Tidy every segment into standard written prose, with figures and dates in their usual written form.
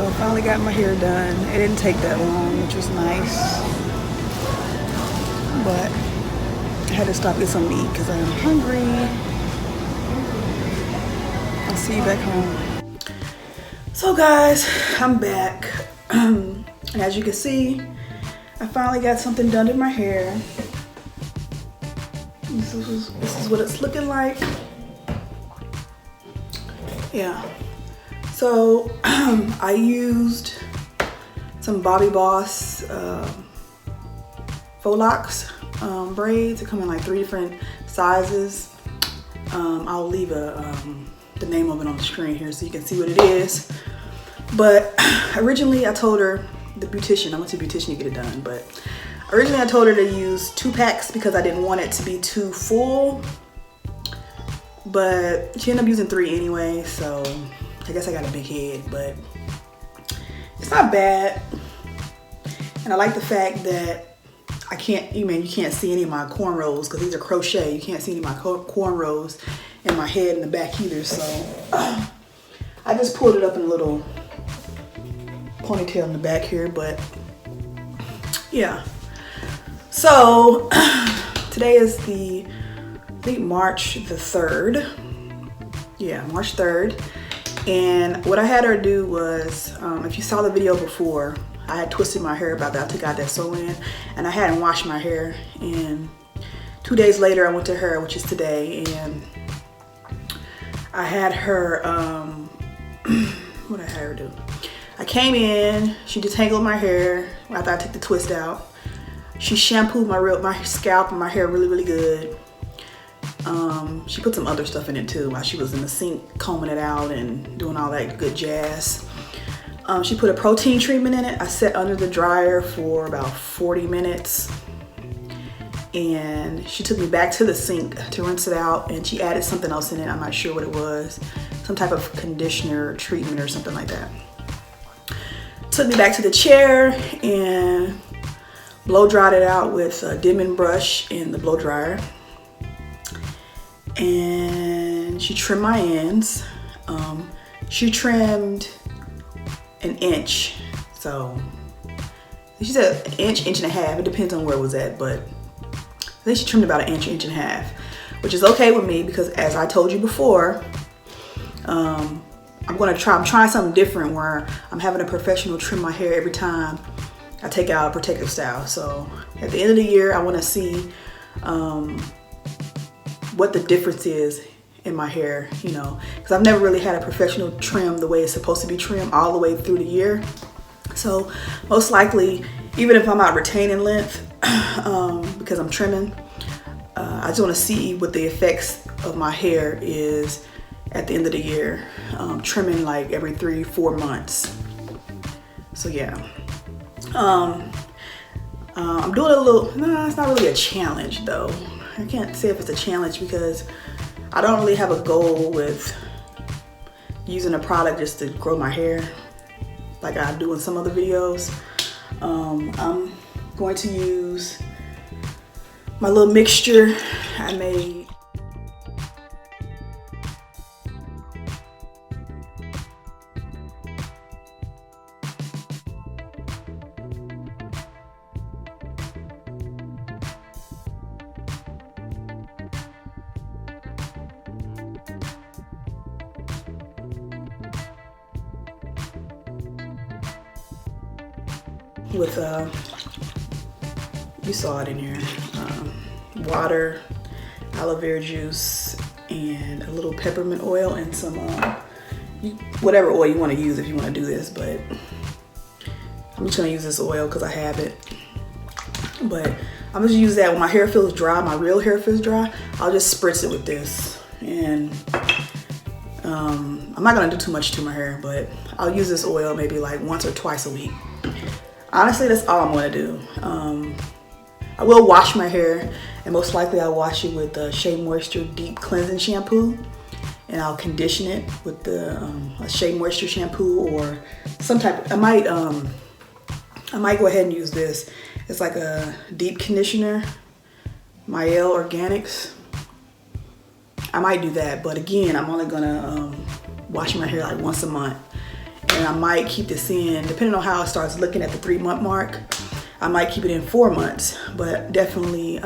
So I finally got my hair done. It didn't take that long, which was nice. But I had to stop and get some meat because I am hungry. I'll see you back home. So guys, I'm back. And as you can see, I finally got something done to my hair. This is what it's looking like. Yeah. So I used some Bobbi Boss Faux Locs braids. They come in like 3 different sizes. I'll leave the name of it on the screen here so you can see what it is. But originally I told her, the beautician, I went to the beautician to get it done, but originally I told her to use 2 packs because I didn't want it to be too full. But she ended up using 3 anyway, so I guess I got a big head, but it's not bad. And I like the fact that you can't see any of my cornrows because these are crochet. You can't see any of my cornrows in my head and the back either. So I just pulled it up in a little ponytail in the back here, but yeah. So today is I think March the 3rd. Yeah, March 3rd. And what I had her do was, if you saw the video before, I had twisted my hair about that. I took out that sew-in and I hadn't washed my hair. And 2 days later I went to her, which is today, and I had her, what did I have her do? I came in, she detangled my hair after I took the twist out. She shampooed my scalp and my hair really, really good. She put some other stuff in it too while she was in the sink combing it out and doing all that good jazz. She put a protein treatment in it. I set under the dryer for about 40 minutes. And she took me back to the sink to rinse it out, and she added something else in it. I'm not sure what it was. Some type of conditioner treatment or something like that. Took me back to the chair and blow dried it out with a Denman brush in the blow dryer. And she trimmed my ends. She trimmed an inch. So she said an inch, inch and a half. It depends on where it was at, but I think she trimmed about an inch, inch and a half, which is okay with me because, as I told you before, I'm trying something different where I'm having a professional trim my hair every time I take out a protective style. So at the end of the year, I want to see what the difference is in my hair, you know, because I've never really had a professional trim the way it's supposed to be trimmed all the way through the year. So most likely, even if I'm not retaining length because I'm trimming, I just want to see what the effects of my hair is at the end of the year, trimming like every 3-4 months. So yeah, I'm doing a little, no, it's not really a challenge though. I can't say if it's a challenge because I don't really have a goal with using a product just to grow my hair like I do in some other videos. I'm going to use my little mixture I made. With you saw it in here, water, aloe vera juice, and a little peppermint oil, and some whatever oil you want to use if you want to do this, but I'm just gonna use this oil because I have it. But I'm gonna use that when my hair feels dry, my real hair feels dry, I'll just spritz it with this. And I'm not gonna do too much to my hair, but I'll use this oil maybe like once or twice a week. Honestly, that's all I'm gonna do. I will wash my hair, and most likely I'll wash it with the Shea Moisture Deep Cleansing Shampoo, and I'll condition it with the a Shea Moisture shampoo or some type of, I might go ahead and use this. It's like a deep conditioner, Mielle Organics. I might do that, but again, I'm only gonna wash my hair like once a month. And I might keep this in, depending on how it starts looking at the 3-month mark, I might keep it in 4 months, but definitely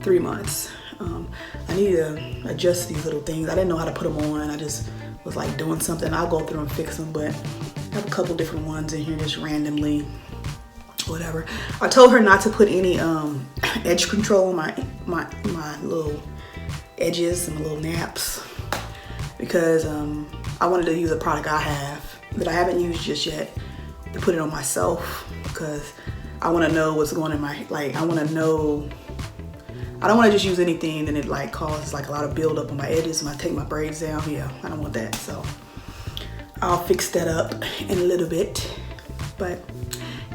3 months. I need to adjust these little things. I didn't know how to put them on. I just was like doing something. I'll go through and fix them, but I have a couple different ones in here just randomly, whatever. I told her not to put any edge control on my little edges and my little naps, because I wanted to use a product I have that I haven't used just yet to put it on myself, because I want to know what's going in my, like, I want to know, I don't want to just use anything and it like causes like a lot of buildup on my edges when I take my braids down. Yeah, I don't want that. So I'll fix that up in a little bit. But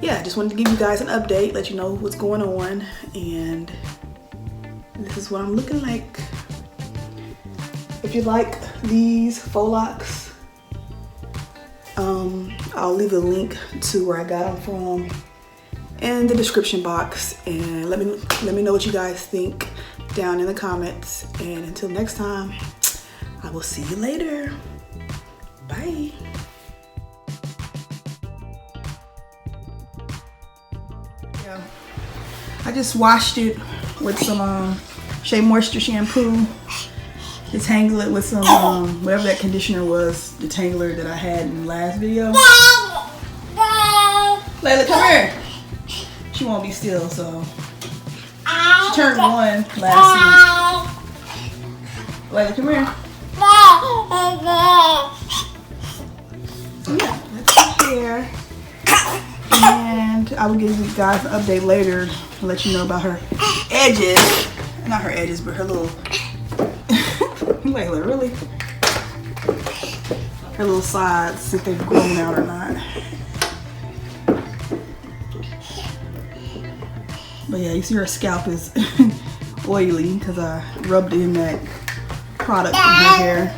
yeah, I just wanted to give you guys an update, let you know what's going on, and this is what I'm looking like. If you like these faux locks, I'll leave a link to where I got them from in the description box, and let me know what you guys think down in the comments. And until next time, I will see you later. Bye. Yeah, I just washed it with some Shea Moisture shampoo. Detangle it with some whatever that conditioner was, detangler that I had in the last video. Layla, come here. She won't be still, so she turned 1 last week. Layla, come here. Yeah, that's her hair. And I will give you guys an update later to let you know about her edges. Not her edges, but her little Layla, really? Her little sides, if they've grown out or not. But yeah, you see her scalp is oily because I rubbed in that product in her hair.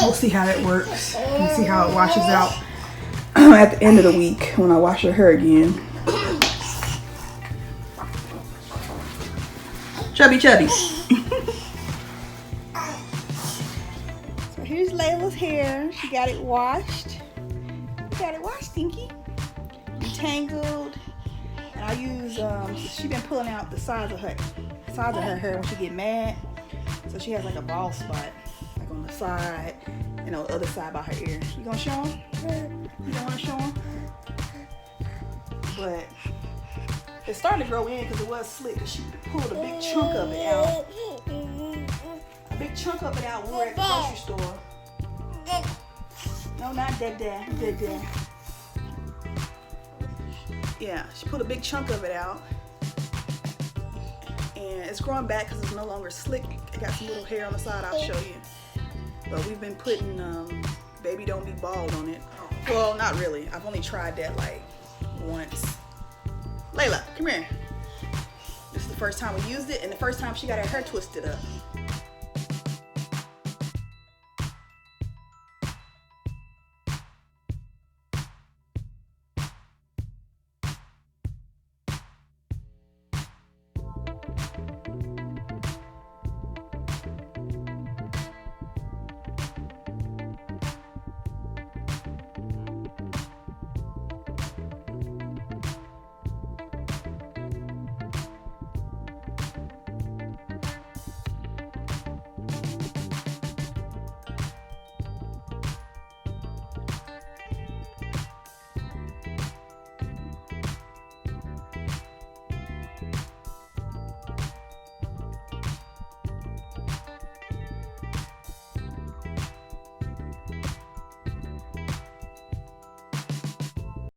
We'll see how that works and see how it washes out at the end of the week when I wash her hair again. Chubby chubby. So here's Layla's hair. She got it washed. Stinky. Detangled. And I use she been pulling out the sides of her hair when she get mad. So she has like a bald spot, like on the side and on the other side by her ear. You gonna show them? You don't want to show them? But it's starting to grow in because it was slick. She pulled a big chunk of it out. A big chunk of it out when we were at the grocery store. No, not Dad. Yeah, she pulled a big chunk of it out. And it's growing back because it's no longer slick. It got some little hair on the side, I'll show you. But we've been putting Baby Don't Be Bald on it. Well, not really. I've only tried that like once. Layla, come here. This is the first time we used it and the first time she got her hair twisted up.